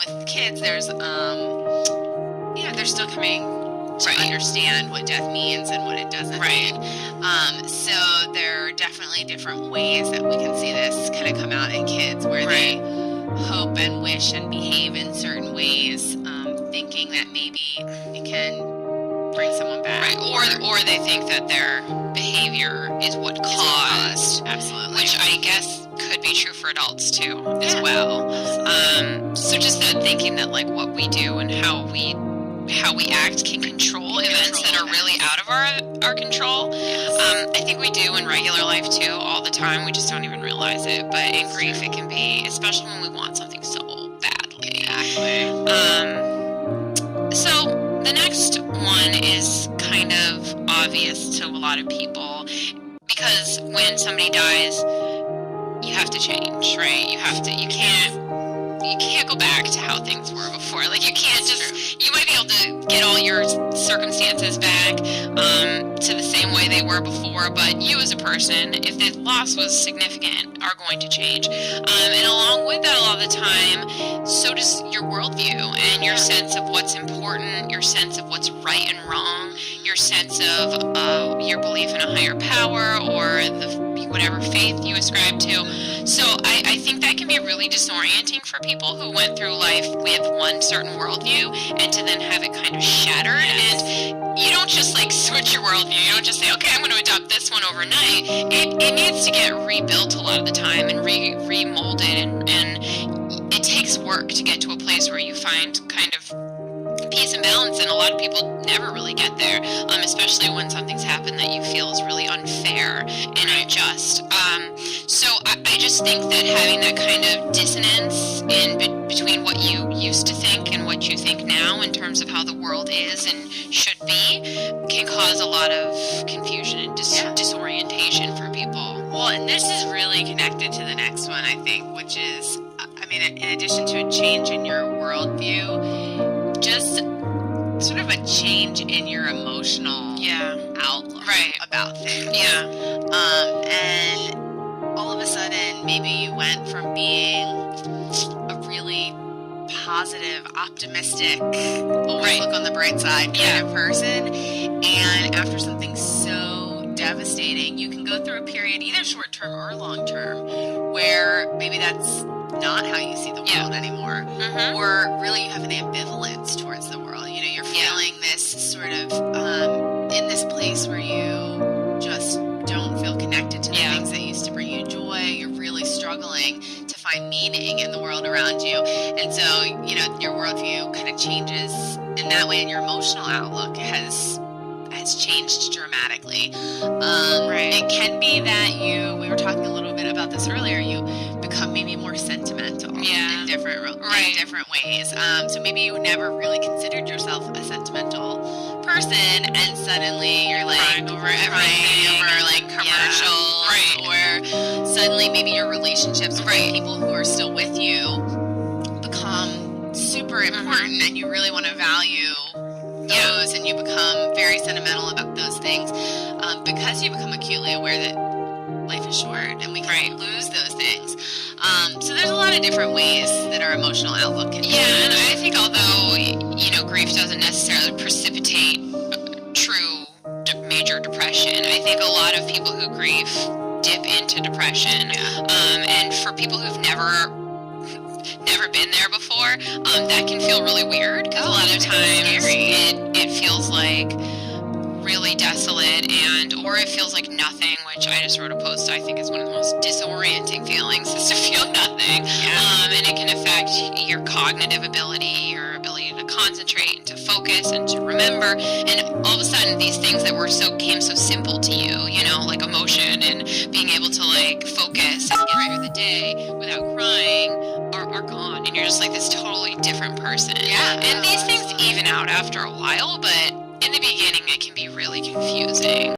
with kids, there's they're still coming to understand what death means and what it doesn't mean. So there are definitely different ways that we can see this kind of come out in kids, where they hope and wish and behave in certain ways, thinking that maybe it can bring someone back. Or they think that their behavior is what caused. Absolutely. Which I guess could be true for adults too, as well. So just that thinking that like what we do and how we act can control events that are really out of our control. I think we do in regular life too, all the time. We just don't even realize it. But in grief, it can be, especially when we want something so badly. So the next one is kind of obvious to a lot of people, because when somebody dies, you have to change, right? You can't go back to how things were before. Like, you can't just, you might be able to get all your circumstances back to the same way they were before, but you as a person, if the loss was significant, are going to change. And along with that, a lot of the time, so does your worldview and your sense of what's important, your sense of what's right and wrong, your sense of your belief in a higher power, or whatever faith you ascribe to. So I think that can be really disorienting for people who went through life with one certain worldview, and to then have it kind of shattered. And you don't just like switch your worldview. You don't just say, okay, I'm going to adopt this one overnight. It needs to get rebuilt a lot of the time and remolded, and it takes work to get to a place where you find kind of peace and balance, and a lot of people never really get there, especially when something's happened that you feel is really unfair and unjust. So I just think that having that kind of dissonance between what you used to think and what you think now in terms of how the world is and should be can cause a lot of confusion and disorientation for people. Well, and this is really connected to the next one, I think, which is, in addition to a change in your worldview, just sort of a change in your emotional outlook about things. And all of a sudden, maybe you went from being a really positive, optimistic, always look on the bright side kind of person, and after something so devastating, you can go through a period, either short-term or long-term, where maybe that's not how you see the world anymore, or really you have an ambivalence towards the world. You're feeling this sort of in this place where you just don't feel connected to the things that used to bring you joy. You're really struggling to find meaning in the world around you, and so your worldview kind of changes in that way, and your emotional outlook has changed dramatically. It can be that we were talking a little bit about this earlier, you become maybe more sentimental in different ways. So maybe you never really considered yourself a sentimental person, and suddenly you're like over everything, over like commercials, or suddenly maybe your relationships with people who are still with you become super important, and you really want to value those, and you become very sentimental about those things, because you become acutely aware that life is short and we can lose those things. So there's a lot of different ways that our emotional outlook can change. And I think although grief doesn't necessarily precipitate true major depression, I think a lot of people who grieve dip into depression. And for people who've never been there before, that can feel really weird, because a lot of times it feels like really desolate, or it feels like nothing, which I just wrote a post, I think is one of the most disorienting feelings, is to feel nothing. And it can affect your cognitive ability, your ability to concentrate and to focus and to remember, and all of a sudden these things that came so simple to you, like emotion and being able to like focus and get through the day without crying are gone, and you're just like this totally different person. And these things even out after a while, but in the beginning it can be really confusing.